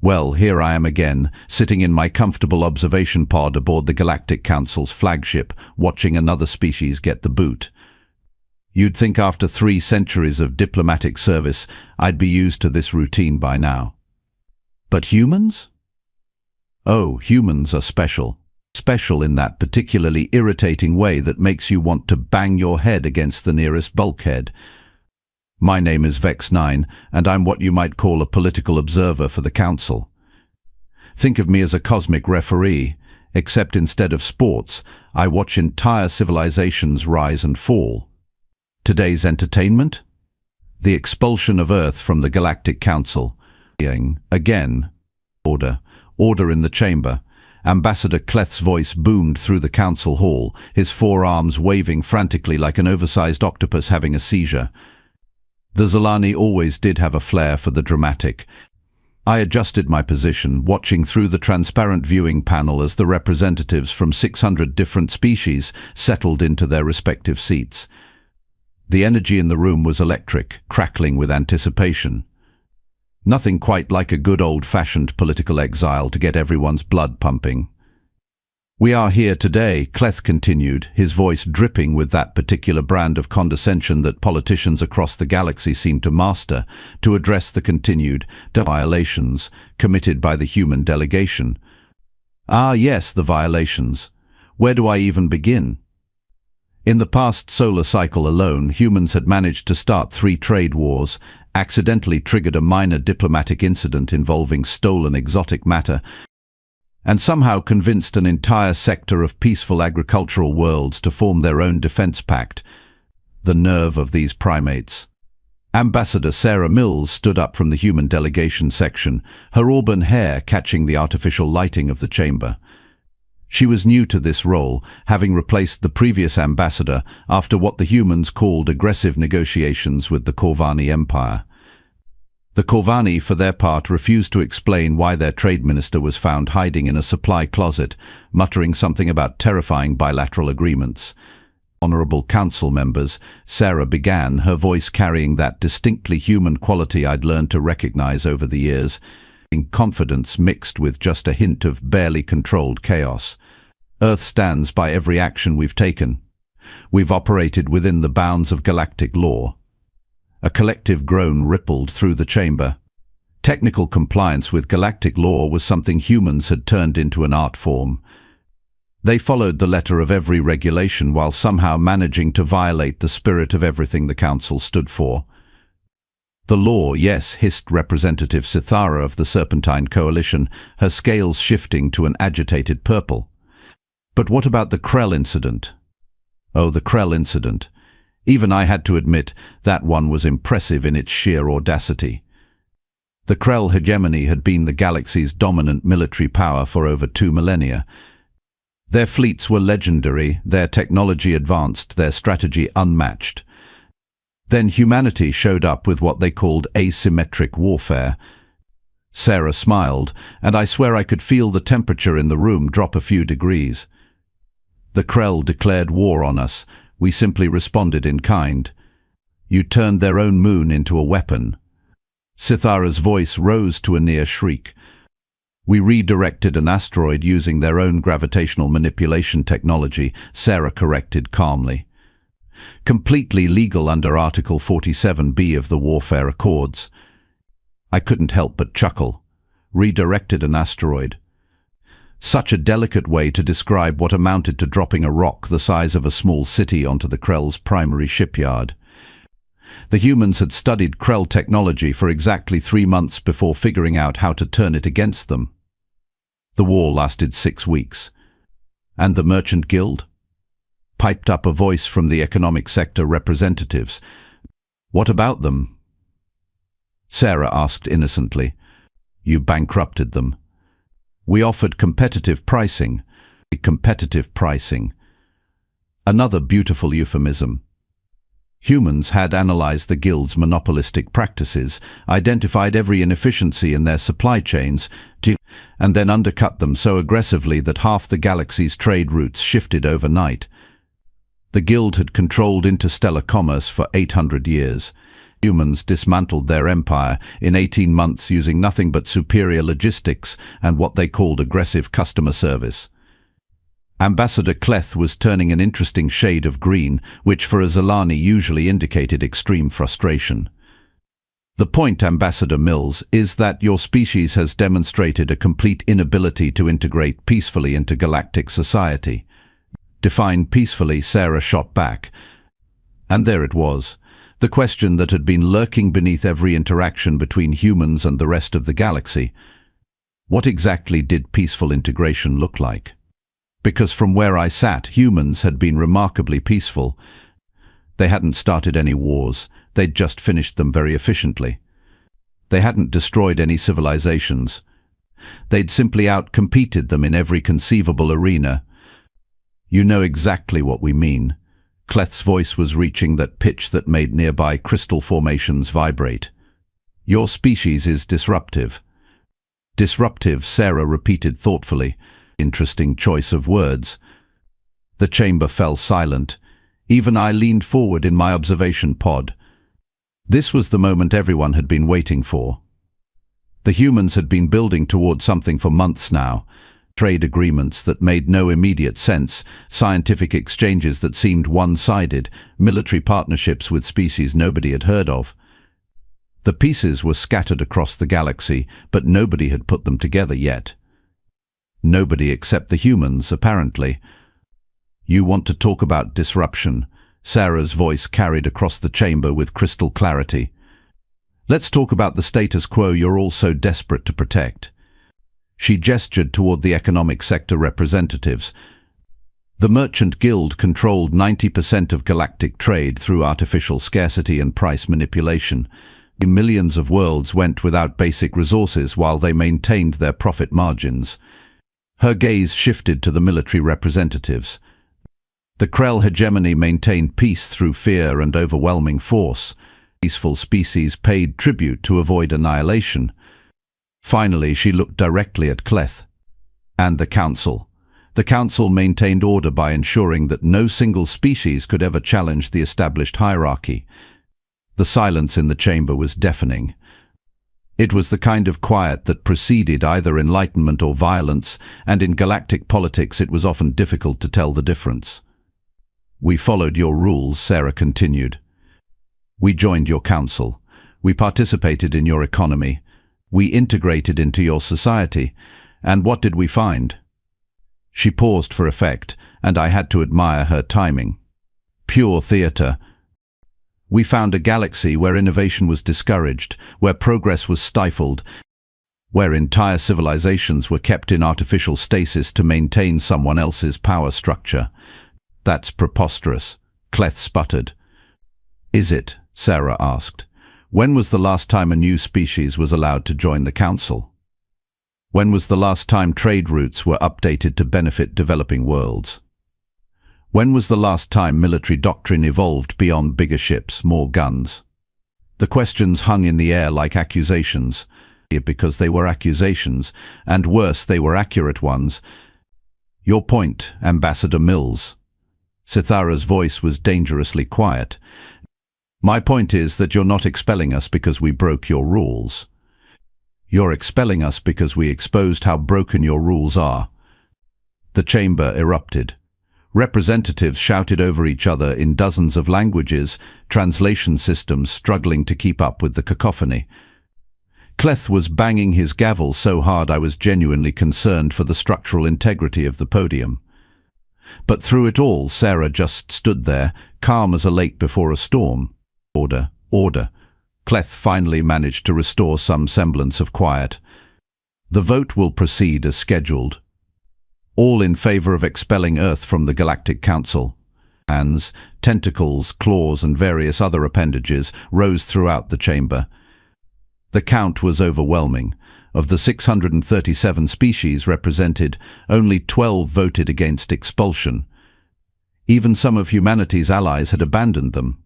Well, here I am again, sitting in my comfortable observation pod aboard the Galactic Council's flagship, watching another species get the boot. You'd think after 3 centuries of diplomatic service, I'd be used to this routine by now. But humans? Oh, humans are special. Special in that particularly irritating way that makes you want to bang your head against the nearest bulkhead. My name is Vex9, and I'm what you might call a political observer for the Council. Think of me as a cosmic referee, except instead of sports, I watch entire civilizations rise and fall. Today's entertainment? The expulsion of Earth from the Galactic Council. Again. Order in the chamber. Ambassador Cleth's voice boomed through the council hall, his forearms waving frantically like an oversized octopus having a seizure. The Zolani always did have a flair for the dramatic. I adjusted my position, watching through the transparent viewing panel as the representatives from 600 different species settled into their respective seats. The energy in the room was electric, crackling with anticipation. Nothing quite like a good old-fashioned political exile to get everyone's blood pumping. "We are here today," Cleth continued, his voice dripping with that particular brand of condescension that politicians across the galaxy seem to master, to address the continued violations committed by the human delegation. Ah yes, the violations. Where do I even begin? In the past solar cycle alone, humans had managed to start 3 trade wars, accidentally triggered a minor diplomatic incident involving stolen exotic matter, and somehow convinced an entire sector of peaceful agricultural worlds to form their own defense pact. The nerve of these primates. Ambassador Sarah Mills stood up from the human delegation section, her auburn hair catching the artificial lighting of the chamber. She was new to this role, having replaced the previous ambassador after what the humans called aggressive negotiations with the Corvani Empire. The Corvani, for their part, refused to explain why their trade minister was found hiding in a supply closet, muttering something about terrifying bilateral agreements. Honorable council members, Sarah began, her voice carrying that distinctly human quality I'd learned to recognize over the years, in confidence mixed with just a hint of barely controlled chaos. Earth stands by every action we've taken. We've operated within the bounds of galactic law. A collective groan rippled through the chamber. Technical compliance with galactic law was something humans had turned into an art form. They followed the letter of every regulation while somehow managing to violate the spirit of everything the Council stood for. The law, yes, hissed Representative Sithara of the Serpentine Coalition, her scales shifting to an agitated purple. But what about the Krell incident? Oh, the Krell incident. Even I had to admit that one was impressive in its sheer audacity. The Krell hegemony had been the galaxy's dominant military power for over 2 millennia. Their fleets were legendary, their technology advanced, their strategy unmatched. Then humanity showed up with what they called asymmetric warfare. Sarah smiled, and I swear I could feel the temperature in the room drop a few degrees. The Krell declared war on us. We simply responded in kind. You turned their own moon into a weapon. Sithara's voice rose to a near shriek. We redirected an asteroid using their own gravitational manipulation technology, Sarah corrected calmly. Completely legal under Article 47B of the Warfare Accords. I couldn't help but chuckle. Redirected an asteroid. Such a delicate way to describe what amounted to dropping a rock the size of a small city onto the Krell's primary shipyard. The humans had studied Krell technology for exactly 3 months before figuring out how to turn it against them. The war lasted 6 weeks. And the Merchant Guild? Piped up a voice from the economic sector representatives. What about them? Sarah asked innocently. You bankrupted them. We offered competitive pricing. Competitive pricing. Another beautiful euphemism. Humans had analyzed the Guild's monopolistic practices, identified every inefficiency in their supply chains, and then undercut them so aggressively that half the galaxy's trade routes shifted overnight. The Guild had controlled interstellar commerce for 800 years. Humans dismantled their empire in 18 months using nothing but superior logistics and what they called aggressive customer service. Ambassador Cleth was turning an interesting shade of green, which for a Zilani usually indicated extreme frustration. The point, Ambassador Mills, is that your species has demonstrated a complete inability to integrate peacefully into galactic society. Define peacefully, Sarah shot back. And there it was, the question that had been lurking beneath every interaction between humans and the rest of the galaxy. What exactly did peaceful integration look like? Because from where I sat, humans had been remarkably peaceful. They hadn't started any wars, they'd just finished them very efficiently. They hadn't destroyed any civilizations. They'd simply out-competed them in every conceivable arena. You know exactly what we mean. Cleth's voice was reaching that pitch that made nearby crystal formations vibrate. Your species is disruptive. Disruptive, Sarah repeated thoughtfully. Interesting choice of words. The chamber fell silent. Even I leaned forward in my observation pod. This was the moment everyone had been waiting for. The humans had been building toward something for months now. Trade agreements that made no immediate sense, scientific exchanges that seemed one-sided, military partnerships with species nobody had heard of. The pieces were scattered across the galaxy, but nobody had put them together yet. Nobody except the humans, apparently. You want to talk about disruption? Sarah's voice carried across the chamber with crystal clarity. Let's talk about the status quo you're all so desperate to protect. She gestured toward the economic sector representatives. The Merchant Guild controlled 90% of galactic trade through artificial scarcity and price manipulation. Millions of worlds went without basic resources while they maintained their profit margins. Her gaze shifted to the military representatives. The Krell hegemony maintained peace through fear and overwhelming force. Peaceful species paid tribute to avoid annihilation. Finally, she looked directly at Cleth and the Council. The Council maintained order by ensuring that no single species could ever challenge the established hierarchy. The silence in the chamber was deafening. It was the kind of quiet that preceded either enlightenment or violence, and in galactic politics it was often difficult to tell the difference. We followed your rules, Sarah continued. We joined your council. We participated in your economy. We integrated into your society. And what did we find? She paused for effect, and I had to admire her timing. Pure theater. We found a galaxy where innovation was discouraged, where progress was stifled, where entire civilizations were kept in artificial stasis to maintain someone else's power structure. That's preposterous, Cleth sputtered. Is it? Sarah asked. When was the last time a new species was allowed to join the council? When was the last time trade routes were updated to benefit developing worlds? When was the last time military doctrine evolved beyond bigger ships, more guns? The questions hung in the air like accusations, because they were accusations, and worse, they were accurate ones. Your point, Ambassador Mills. Sithara's voice was dangerously quiet. My point is that you're not expelling us because we broke your rules. You're expelling us because we exposed how broken your rules are. The chamber erupted. Representatives shouted over each other in dozens of languages, translation systems struggling to keep up with the cacophony. Cleth was banging his gavel so hard I was genuinely concerned for the structural integrity of the podium. But through it all, Sarah just stood there, calm as a lake before a storm. Order, order. Cleth finally managed to restore some semblance of quiet. The vote will proceed as scheduled. All in favor of expelling Earth from the Galactic Council. Hands, tentacles, claws and various other appendages rose throughout the chamber. The count was overwhelming. Of the 637 species represented, only 12 voted against expulsion. Even some of humanity's allies had abandoned them.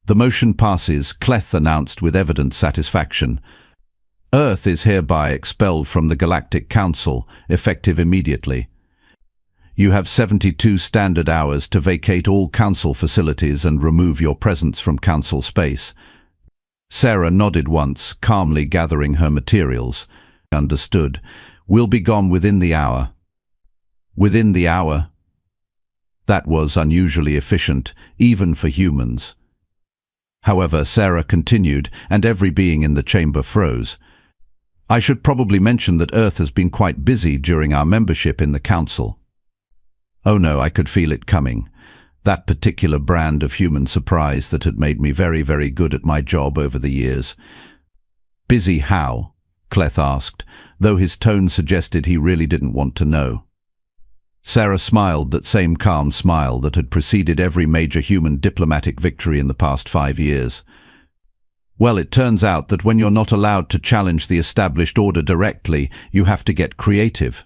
The motion passes, Cleth announced with evident satisfaction. Earth is hereby expelled from the Galactic Council, effective immediately. You have 72 standard hours to vacate all Council facilities and remove your presence from Council space. Sarah nodded once, calmly gathering her materials. Understood. We'll be gone within the hour. Within the hour? That was unusually efficient, even for humans. However, Sarah continued, and every being in the chamber froze. I should probably mention that Earth has been quite busy during our membership in the Council. Oh no, I could feel it coming. That particular brand of human surprise that had made me very, very good at my job over the years. Busy how? Cleth asked, though his tone suggested he really didn't want to know. Sarah smiled that same calm smile that had preceded every major human diplomatic victory in the past 5 years. Well, it turns out that when you're not allowed to challenge the established order directly, you have to get creative.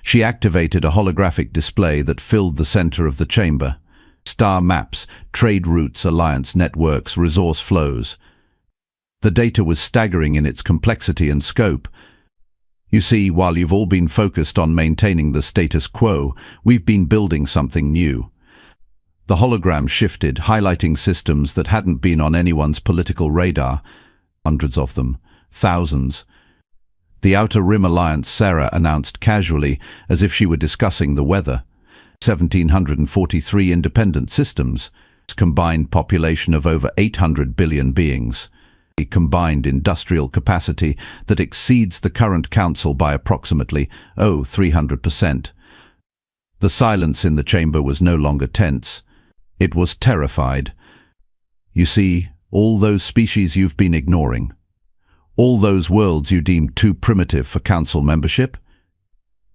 She activated a holographic display that filled the center of the chamber. Star maps, trade routes, alliance networks, resource flows. The data was staggering in its complexity and scope. You see, while you've all been focused on maintaining the status quo, we've been building something new. The hologram shifted, highlighting systems that hadn't been on anyone's political radar. Hundreds of them. Thousands. The Outer Rim Alliance, Sarah announced casually, as if she were discussing the weather. 1,743 independent systems. Combined population of over 800 billion beings. A combined industrial capacity that exceeds the current council by approximately, 300%. The silence in the chamber was no longer tense. It was terrified. You see, all those species you've been ignoring. All those worlds you deemed too primitive for council membership.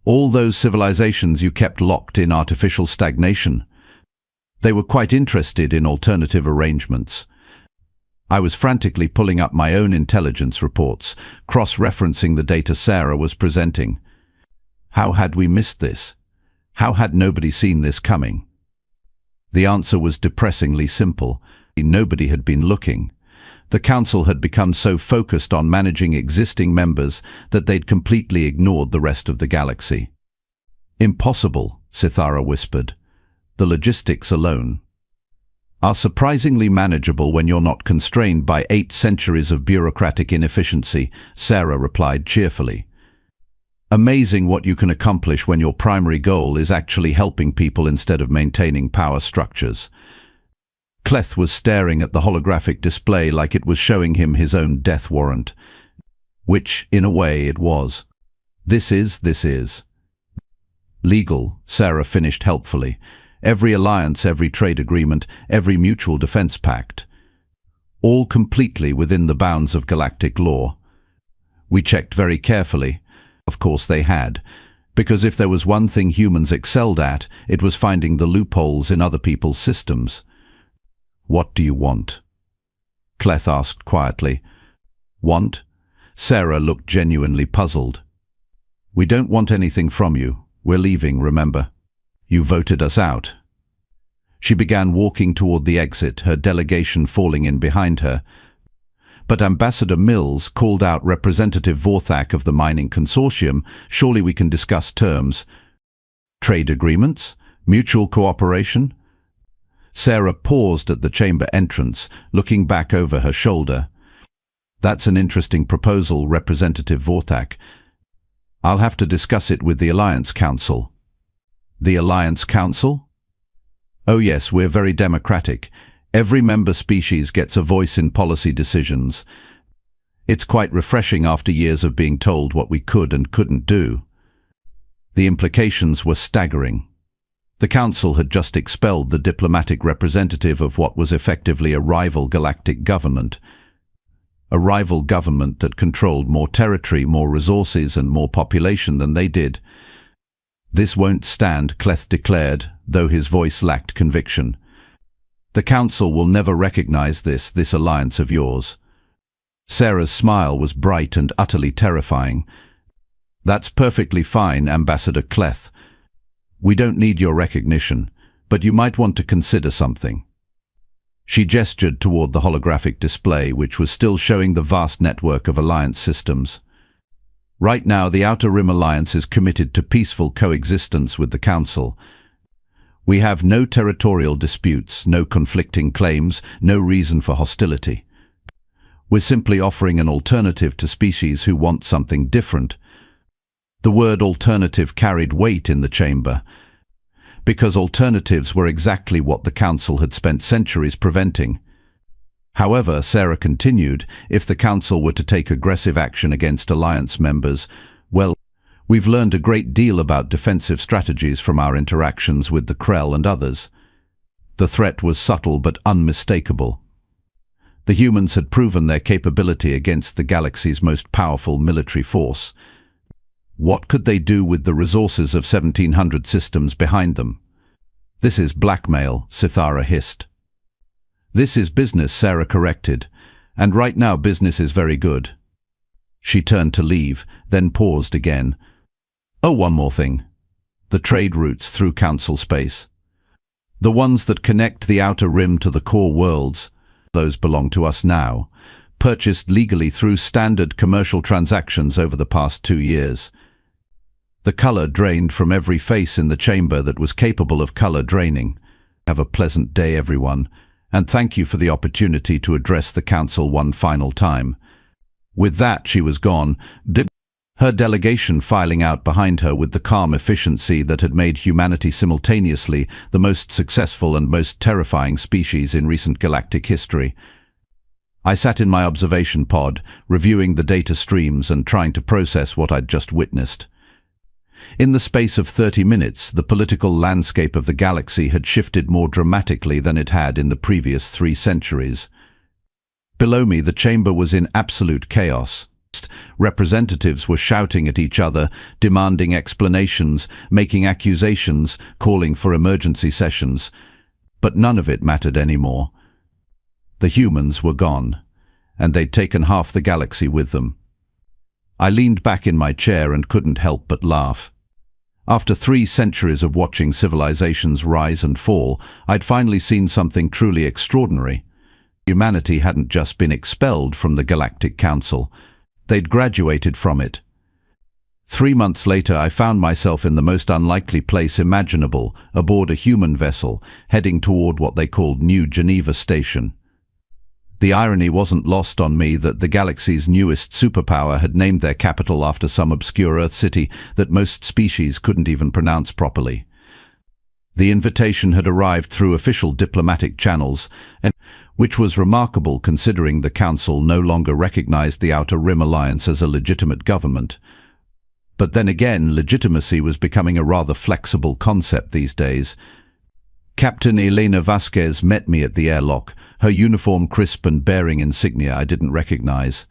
All those civilizations you kept locked in artificial stagnation. They were quite interested in alternative arrangements. I was frantically pulling up my own intelligence reports, cross-referencing the data Sarah was presenting. How had we missed this? How had nobody seen this coming? The answer was depressingly simple. Nobody had been looking. The council had become so focused on managing existing members that they'd completely ignored the rest of the galaxy. Impossible, Sithara whispered. The logistics alone are surprisingly manageable when you're not constrained by 8 centuries of bureaucratic inefficiency, Sarah replied cheerfully. Amazing what you can accomplish when your primary goal is actually helping people instead of maintaining power structures. Cleth was staring at the holographic display like it was showing him his own death warrant. Which, in a way, it was. This is. Legal, Sarah finished helpfully. Every alliance, every trade agreement, every mutual defense pact. All completely within the bounds of galactic law. We checked very carefully. Of course they had. Because if there was one thing humans excelled at, it was finding the loopholes in other people's systems. What do you want? Cleth asked quietly. Want? Sarah looked genuinely puzzled. We don't want anything from you. We're leaving, remember? You voted us out. She began walking toward the exit, her delegation falling in behind her. But Ambassador Mills called out Representative Vorthak of the Mining Consortium. Surely we can discuss terms. Trade agreements? Mutual cooperation? Sarah paused at the chamber entrance, looking back over her shoulder. That's an interesting proposal, Representative Vorthak. I'll have to discuss it with the Alliance Council. The Alliance Council? Oh yes, we're very democratic. Every member species gets a voice in policy decisions. It's quite refreshing after years of being told what we could and couldn't do. The implications were staggering. The Council had just expelled the diplomatic representative of what was effectively a rival galactic government. A rival government that controlled more territory, more resources and more population than they did. This won't stand, Cleth declared, though his voice lacked conviction. The Council will never recognize this alliance of yours. Sarah's smile was bright and utterly terrifying. That's perfectly fine, Ambassador Cleth. We don't need your recognition, but you might want to consider something. She gestured toward the holographic display, which was still showing the vast network of alliance systems. Right now, the Outer Rim Alliance is committed to peaceful coexistence with the Council. We have no territorial disputes, no conflicting claims, no reason for hostility. We're simply offering an alternative to species who want something different. The word alternative carried weight in the chamber, because alternatives were exactly what the Council had spent centuries preventing. However, Sarah continued, if the Council were to take aggressive action against Alliance members, well, we've learned a great deal about defensive strategies from our interactions with the Krell and others. The threat was subtle but unmistakable. The humans had proven their capability against the galaxy's most powerful military force. What could they do with the resources of 1700 systems behind them? This is blackmail, Sithara hissed. This is business, Sarah corrected, and right now business is very good. She turned to leave, then paused again. Oh, one more thing. The trade routes through Council space. The ones that connect the outer rim to the core worlds, those belong to us now, purchased legally through standard commercial transactions over the past 2 years. The color drained from every face in the chamber that was capable of color draining. Have a pleasant day, everyone, and thank you for the opportunity to address the Council one final time. With that, she was gone, her delegation filing out behind her with the calm efficiency that had made humanity simultaneously the most successful and most terrifying species in recent galactic history. I sat in my observation pod, reviewing the data streams and trying to process what I'd just witnessed. In the space of 30 minutes, the political landscape of the galaxy had shifted more dramatically than it had in the previous 3 centuries. Below me, the chamber was in absolute chaos. Representatives were shouting at each other, demanding explanations, making accusations, calling for emergency sessions. But none of it mattered anymore. The humans were gone, and they'd taken half the galaxy with them. I leaned back in my chair and couldn't help but laugh. After 3 centuries of watching civilizations rise and fall, I'd finally seen something truly extraordinary. Humanity hadn't just been expelled from the Galactic Council. They'd graduated from it. 3 months later, I found myself in the most unlikely place imaginable, aboard a human vessel, heading toward what they called New Geneva Station. The irony wasn't lost on me that the galaxy's newest superpower had named their capital after some obscure Earth city that most species couldn't even pronounce properly. The invitation had arrived through official diplomatic channels, which was remarkable considering the Council no longer recognized the Outer Rim Alliance as a legitimate government. But then again, legitimacy was becoming a rather flexible concept these days. Captain Elena Vasquez met me at the airlock, her uniform crisp and bearing insignia I didn't recognize.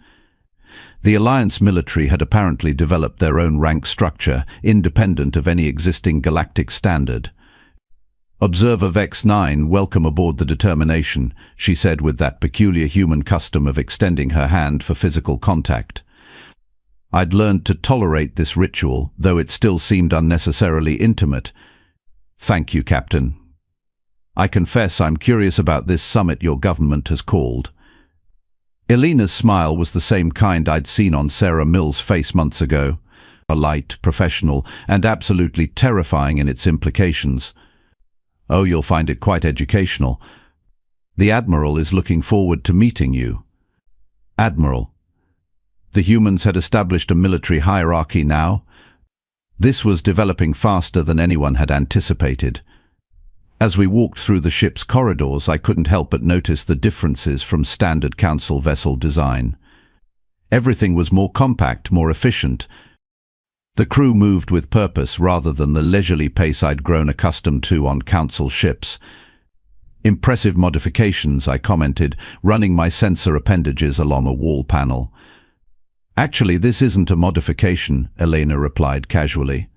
The Alliance military had apparently developed their own rank structure, independent of any existing galactic standard. "Observer Vex 9, welcome aboard the Determination," she said with that peculiar human custom of extending her hand for physical contact. I'd learned to tolerate this ritual, though it still seemed unnecessarily intimate. "Thank you, Captain. I confess I'm curious about this summit your government has called." Elena's smile was the same kind I'd seen on Sarah Mill's face months ago. Polite, professional, and absolutely terrifying in its implications. "Oh, you'll find it quite educational. The Admiral is looking forward to meeting you." Admiral. The humans had established a military hierarchy now. This was developing faster than anyone had anticipated. As we walked through the ship's corridors, I couldn't help but notice the differences from standard Council vessel design. Everything was more compact, more efficient. The crew moved with purpose rather than the leisurely pace I'd grown accustomed to on Council ships. "Impressive modifications," I commented, running my sensor appendages along a wall panel. "Actually, this isn't a modification," Elena replied casually.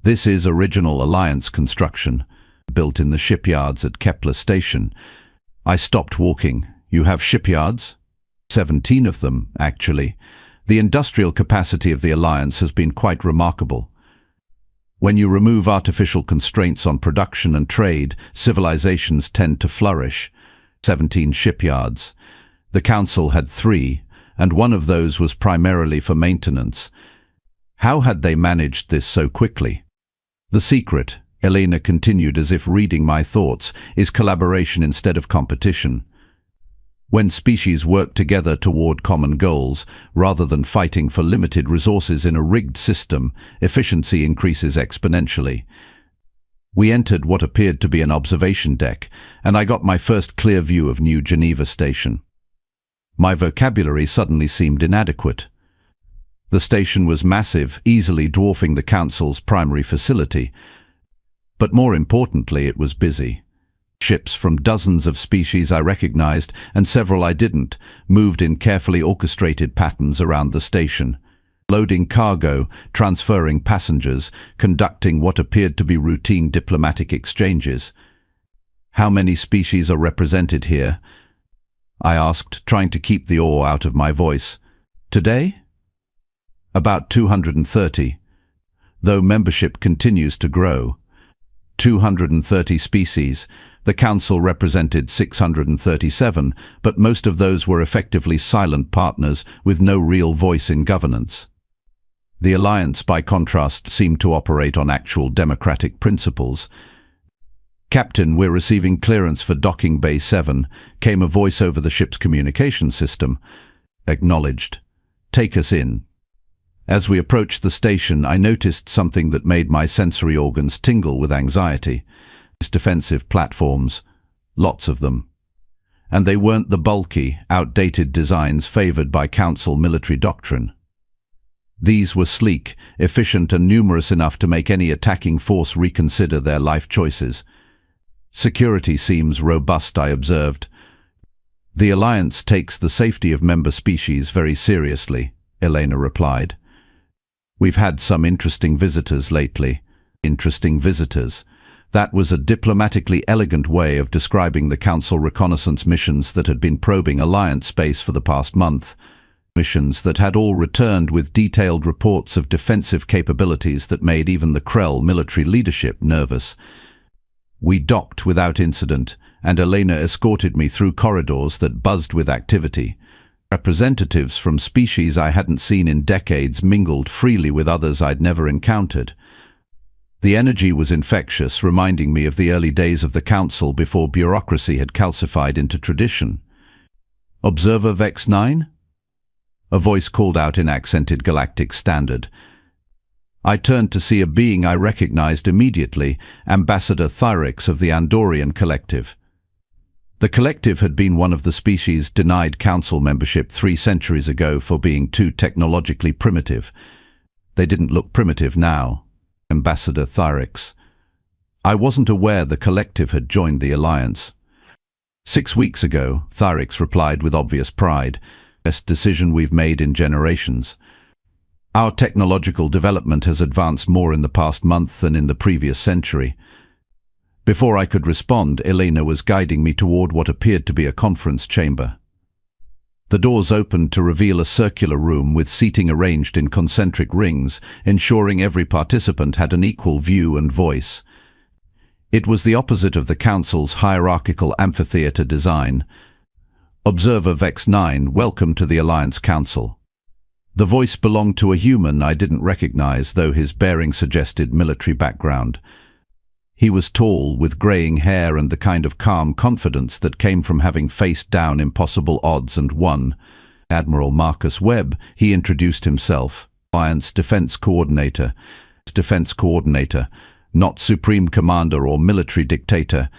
"This is original Alliance construction, built in the shipyards at Kepler Station." I stopped walking. "You have shipyards?" 17 of them, actually. The industrial capacity of the Alliance has been quite remarkable. When you remove artificial constraints on production and trade, civilizations tend to flourish. 17 shipyards. The Council had 3, and one of those was primarily for maintenance. How had they managed this so quickly? "The secret," Elena continued as if reading my thoughts, "is collaboration instead of competition. When species work together toward common goals, rather than fighting for limited resources in a rigged system, efficiency increases exponentially. We entered what appeared to be an observation deck, and I got my first clear view of New Geneva Station. My vocabulary suddenly seemed inadequate. The station was massive, easily dwarfing the Council's primary facility. But more importantly, it was busy. Ships from dozens of species I recognized, and several I didn't, moved in carefully orchestrated patterns around the station, loading cargo, transferring passengers, conducting what appeared to be routine diplomatic exchanges. "How many species are represented here?" I asked, trying to keep the awe out of my voice. "Today?" "About 230, though membership continues to grow. 230 species. The Council represented 637, but most of those were effectively silent partners with no real voice in governance. The Alliance, by contrast, seemed to operate on actual democratic principles. "Captain, we're receiving clearance for Docking Bay 7, came a voice over the ship's communication system. "Acknowledged. Take us in." As we approached the station, I noticed something that made my sensory organs tingle with anxiety. Defensive platforms. Lots of them. And they weren't the bulky, outdated designs favored by Council military doctrine. These were sleek, efficient, and numerous enough to make any attacking force reconsider their life choices. "Security seems robust," I observed. "The Alliance takes the safety of member species very seriously," Elena replied. "We've had some interesting visitors lately." Interesting visitors. That was a diplomatically elegant way of describing the Council reconnaissance missions that had been probing Alliance space for the past month. Missions that had all returned with detailed reports of defensive capabilities that made even the Krell military leadership nervous. We docked without incident, and Elena escorted me through corridors that buzzed with activity. Representatives from species I hadn't seen in decades mingled freely with others I'd never encountered. The energy was infectious, reminding me of the early days of the Council before bureaucracy had calcified into tradition. "Observer Vex 9? A voice called out in accented Galactic standard. I turned to see a being I recognized immediately, Ambassador Thyrix of the Andorian Collective. The Collective had been one of the species denied Council membership 3 centuries ago for being too technologically primitive. They didn't look primitive now. Ambassador Thyrix. I wasn't aware the Collective had joined the Alliance. 6 weeks ago, Thyrix replied with obvious pride. "Best decision we've made in generations. Our technological development has advanced more in the past month than in the previous century." Before I could respond, Elena was guiding me toward what appeared to be a conference chamber. The doors opened to reveal a circular room with seating arranged in concentric rings, ensuring every participant had an equal view and voice. It was the opposite of the Council's hierarchical amphitheater design. "Observer Vex 9, welcome to the Alliance Council." The voice belonged to a human I didn't recognize, though his bearing suggested military background. He was tall, with graying hair and the kind of calm confidence that came from having faced down impossible odds and won. "Admiral Marcus Webb," he introduced himself. "Alliance Defense Coordinator." Defense Coordinator, not Supreme Commander or military dictator.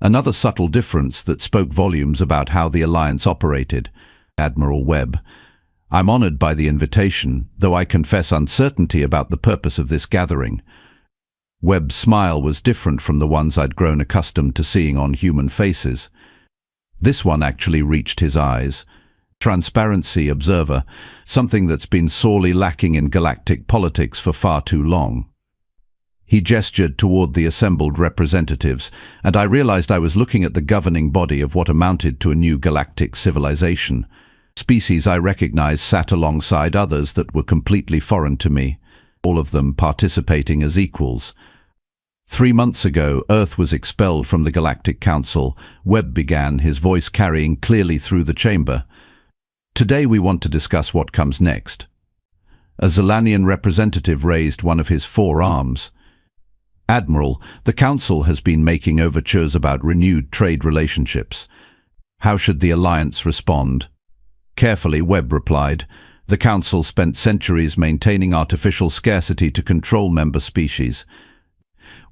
Another subtle difference that spoke volumes about how the Alliance operated. "Admiral Webb. I'm honored by the invitation, though I confess uncertainty about the purpose of this gathering." Webb's smile was different from the ones I'd grown accustomed to seeing on human faces. This one actually reached his eyes. Transparency, observer, something that's been sorely lacking in galactic politics for far too long. He gestured toward the assembled representatives, and I realized I was looking at the governing body of what amounted to a new galactic civilization. Species I recognized sat alongside others that were completely foreign to me, all of them participating as equals. 3 months ago, Earth was expelled from the Galactic Council. Webb began, his voice carrying clearly through the chamber. "Today we want to discuss what comes next." A Zilanian representative raised one of his 4 arms. "Admiral, the Council has been making overtures about renewed trade relationships." How should the Alliance respond? Carefully, Webb replied. The Council spent centuries maintaining artificial scarcity to control member species.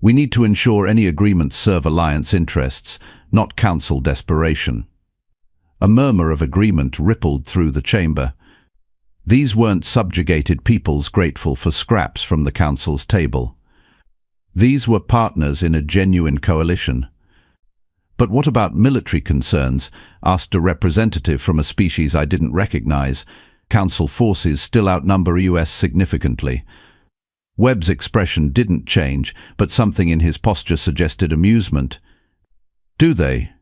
We need to ensure any agreements serve Alliance interests, not Council desperation. A murmur of agreement rippled through the chamber. These weren't subjugated peoples grateful for scraps from the Council's table. These were partners in a genuine coalition. But what about military concerns? Asked a representative from a species I didn't recognize. Council forces still outnumber US significantly. Webb's expression didn't change, but something in his posture suggested amusement. Do they?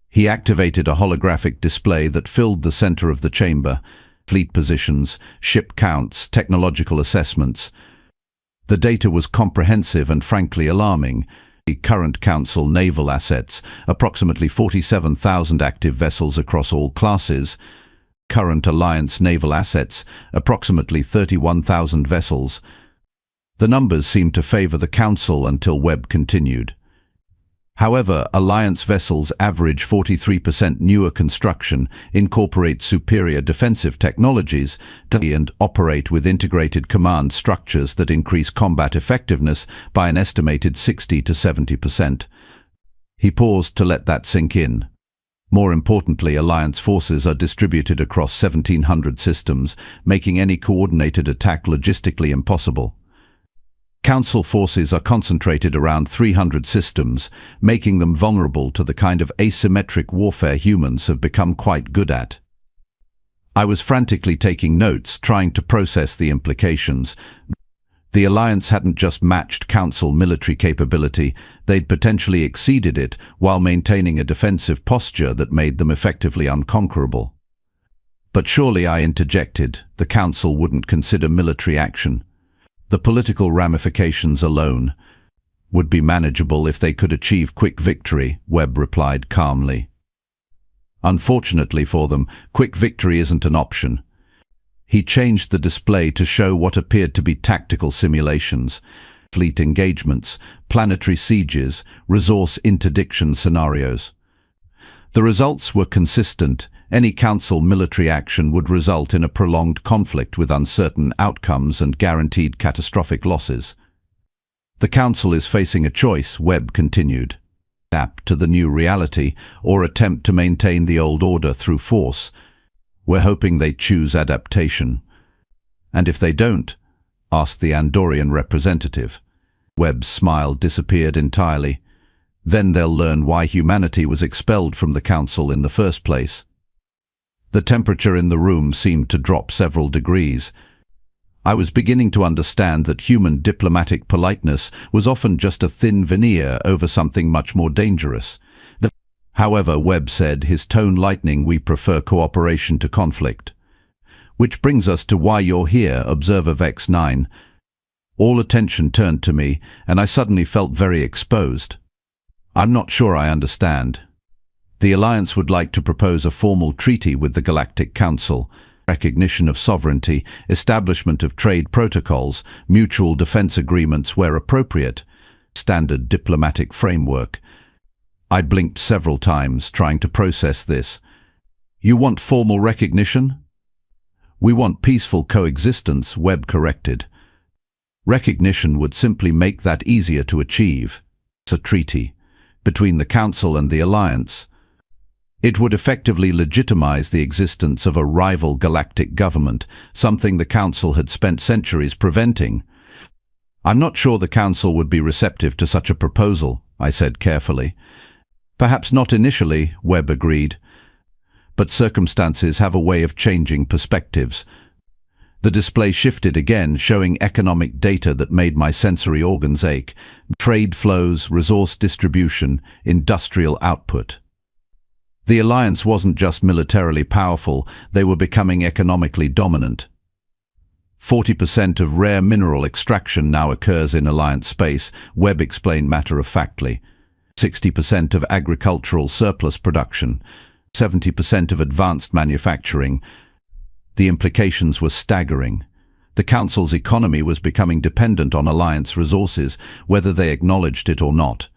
He activated a holographic display that filled the center of the chamber. Fleet positions, ship counts, technological assessments. The data was comprehensive and frankly alarming. The current Council naval assets, approximately 47,000 active vessels across all classes. Current Alliance naval assets, approximately 31,000 vessels. The numbers seemed to favor the Council until Webb continued. However, Alliance vessels average 43% newer construction, incorporate superior defensive technologies, and operate with integrated command structures that increase combat effectiveness by an estimated 60 to 70%. He paused to let that sink in. More importantly, Alliance forces are distributed across 1,700 systems, making any coordinated attack logistically impossible. Council forces are concentrated around 300 systems, making them vulnerable to the kind of asymmetric warfare humans have become quite good at. I was frantically taking notes, trying to process the implications. The Alliance hadn't just matched Council military capability, they'd potentially exceeded it while maintaining a defensive posture that made them effectively unconquerable. But surely, I interjected, the Council wouldn't consider military action. The political ramifications alone would be manageable if they could achieve quick victory, Webb replied calmly. Unfortunately for them, quick victory isn't an option. He changed the display to show what appeared to be tactical simulations, fleet engagements, planetary sieges, resource interdiction scenarios. The results were consistent. Any Council military action would result in a prolonged conflict with uncertain outcomes and guaranteed catastrophic losses. The Council is facing a choice, Webb continued. Adapt to the new reality or attempt to maintain the old order through force. We're hoping they choose adaptation. And if they don't? Asked the Andorian representative. Webb's smile disappeared entirely. Then they'll learn why humanity was expelled from the Council in the first place. The temperature in the room seemed to drop several degrees. I was beginning to understand that human diplomatic politeness was often just a thin veneer over something much more dangerous. However, Webb said, his tone lightening, we prefer cooperation to conflict. Which brings us to why you're here, Observer Vex 9. All attention turned to me, and I suddenly felt very exposed. I'm not sure I understand. The Alliance would like to propose a formal treaty with the Galactic Council, recognition of sovereignty, establishment of trade protocols, mutual defense agreements where appropriate, standard diplomatic framework. I blinked several times, trying to process this. You want formal recognition? We want peaceful coexistence, Webb corrected. Recognition would simply make that easier to achieve. It's a treaty between the Council and the Alliance. It would effectively legitimize the existence of a rival galactic government, something the Council had spent centuries preventing. I'm not sure the Council would be receptive to such a proposal, I said carefully. Perhaps not initially, Webb agreed. But circumstances have a way of changing perspectives. The display shifted again, showing economic data that made my sensory organs ache. Trade flows, resource distribution, industrial output. The Alliance wasn't just militarily powerful, they were becoming economically dominant. 40% of rare mineral extraction now occurs in Alliance space, Webb explained matter-of-factly. 60% of agricultural surplus production, 70% of advanced manufacturing. The implications were staggering. The Council's economy was becoming dependent on Alliance resources, whether they acknowledged it or not.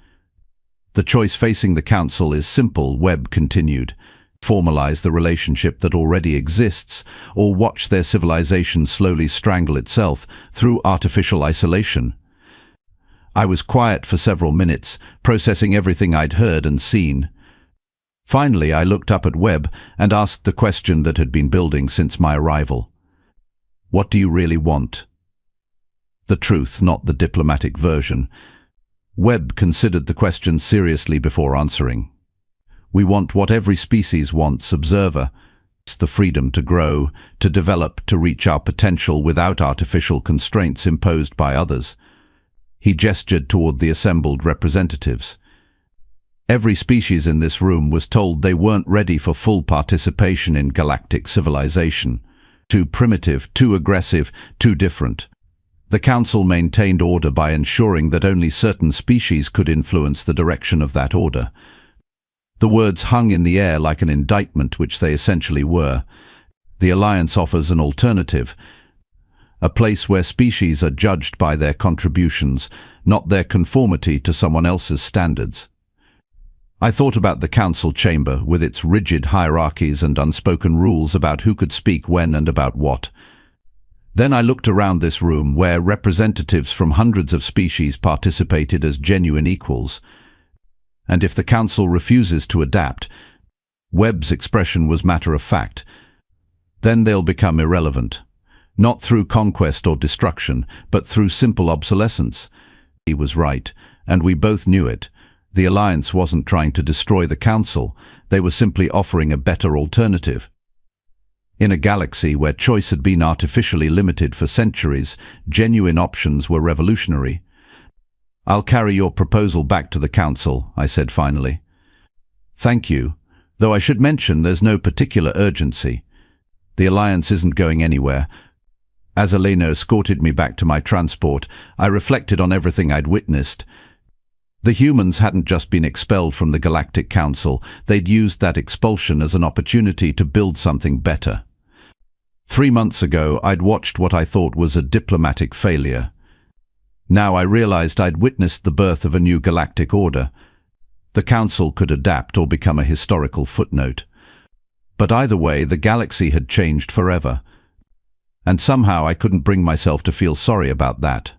The choice facing the Council is simple, Webb continued. Formalize the relationship that already exists, or watch their civilization slowly strangle itself through artificial isolation. I was quiet for several minutes, processing everything I'd heard and seen. Finally, I looked up at Webb and asked the question that had been building since my arrival. What do you really want? The truth, not the diplomatic version. Webb considered the question seriously before answering. We want what every species wants, observer. It's the freedom to grow, to develop, to reach our potential without artificial constraints imposed by others. He gestured toward the assembled representatives. Every species in this room was told they weren't ready for full participation in galactic civilization. Too primitive, too aggressive, too different. The Council maintained order by ensuring that only certain species could influence the direction of that order. The words hung in the air like an indictment, which they essentially were. The Alliance offers an alternative, a place where species are judged by their contributions, not their conformity to someone else's standards. I thought about the Council chamber, with its rigid hierarchies and unspoken rules about who could speak when and about what. Then I looked around this room, where representatives from hundreds of species participated as genuine equals. And if the Council refuses to adapt, Webb's expression was matter-of-fact, then they'll become irrelevant. Not through conquest or destruction, but through simple obsolescence. He was right, and we both knew it. The Alliance wasn't trying to destroy the Council, they were simply offering a better alternative. In a galaxy where choice had been artificially limited for centuries, genuine options were revolutionary. I'll carry your proposal back to the Council, I said finally. Thank you, though I should mention there's no particular urgency. The Alliance isn't going anywhere. As Elena escorted me back to my transport, I reflected on everything I'd witnessed. The humans hadn't just been expelled from the Galactic Council, they'd used that expulsion as an opportunity to build something better. 3 months ago, I'd watched what I thought was a diplomatic failure. Now I realized I'd witnessed the birth of a new galactic order. The Council could adapt or become a historical footnote. But either way, the galaxy had changed forever. And somehow I couldn't bring myself to feel sorry about that.